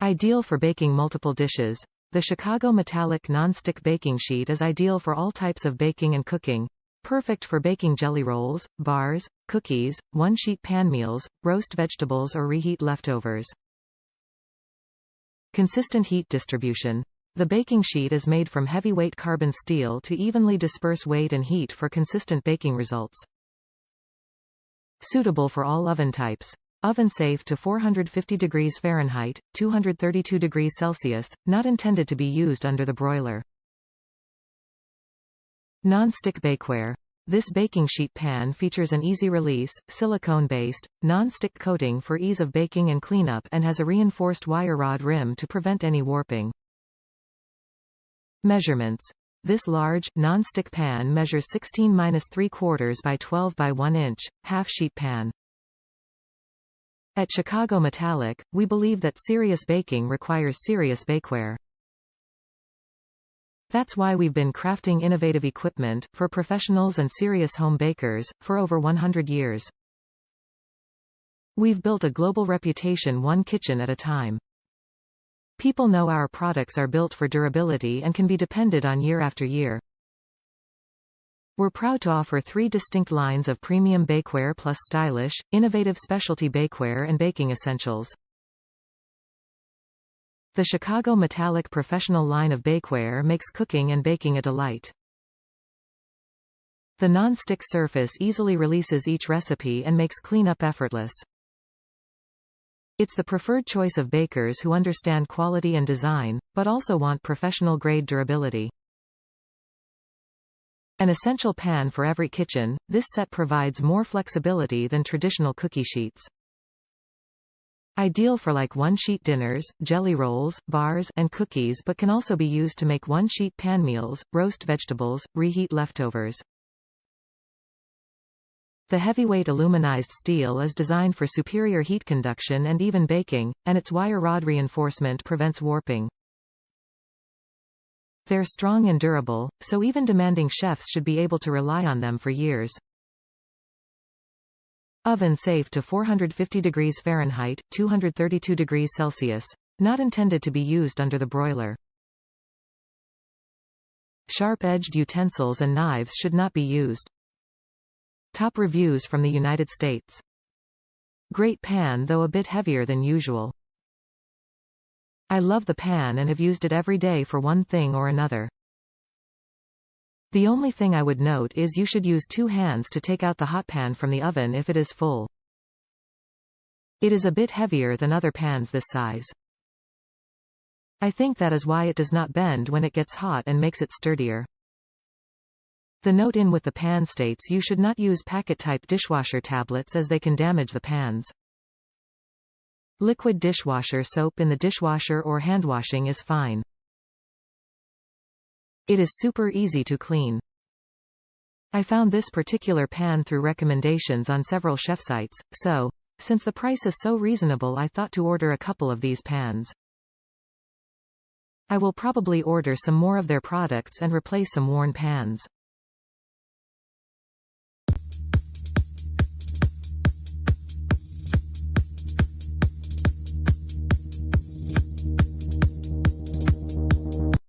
Ideal for baking multiple dishes. The Chicago metallic non-stick baking sheet is ideal for all types of baking and cooking. Perfect for baking jelly rolls, bars, cookies, one-sheet pan meals, roast vegetables or reheat leftovers. Consistent heat distribution. The baking sheet is made from heavyweight carbon steel to evenly disperse weight and heat for consistent baking results. Suitable for all oven types. Oven safe to 450 degrees Fahrenheit, 232 degrees Celsius, not intended to be used under the broiler. Non-stick bakeware. This baking sheet pan features an easy-release, silicone-based, non-stick coating for ease of baking and cleanup and has a reinforced wire rod rim to prevent any warping. Measurements. This large, non-stick pan measures 16-3/4 by 12 by 1 inch, half-sheet pan. At Chicago Metallic, we believe that serious baking requires serious bakeware. That's why we've been crafting innovative equipment, for professionals and serious home bakers, for over 100 years. We've built a global reputation one kitchen at a time. People know our products are built for durability and can be depended on year after year. We're proud to offer 3 distinct lines of premium bakeware plus stylish, innovative specialty bakeware and baking essentials. The Chicago Metallic Professional line of bakeware makes cooking and baking a delight. The non-stick surface easily releases each recipe and makes cleanup effortless. It's the preferred choice of bakers who understand quality and design, but also want professional-grade durability. An essential pan for every kitchen, this set provides more flexibility than traditional cookie sheets. Ideal for like one-sheet dinners, jelly rolls, bars, and cookies, but can also be used to make one-sheet pan meals, roast vegetables, reheat leftovers. The heavyweight aluminized steel is designed for superior heat conduction and even baking, and its wire rod reinforcement prevents warping. They're strong and durable, so even demanding chefs should be able to rely on them for years. Oven safe to 450 degrees Fahrenheit, 232 degrees Celsius. Not intended to be used under the broiler. Sharp-edged utensils and knives should not be used. Top reviews from the United States. Great pan, though a bit heavier than usual. I love the pan and have used it every day for one thing or another. The only thing I would note is you should use 2 hands to take out the hot pan from the oven if it is full. It is a bit heavier than other pans this size. I think that is why it does not bend when it gets hot and makes it sturdier. The note in with the pan states you should not use packet-type dishwasher tablets as they can damage the pans. Liquid dishwasher soap in the dishwasher or hand washing is fine. It is super easy to clean. I found this particular pan through recommendations on several chef sites, so, since the price is so reasonable, I thought to order a couple of these pans. I will probably order some more of their products and replace some worn pans.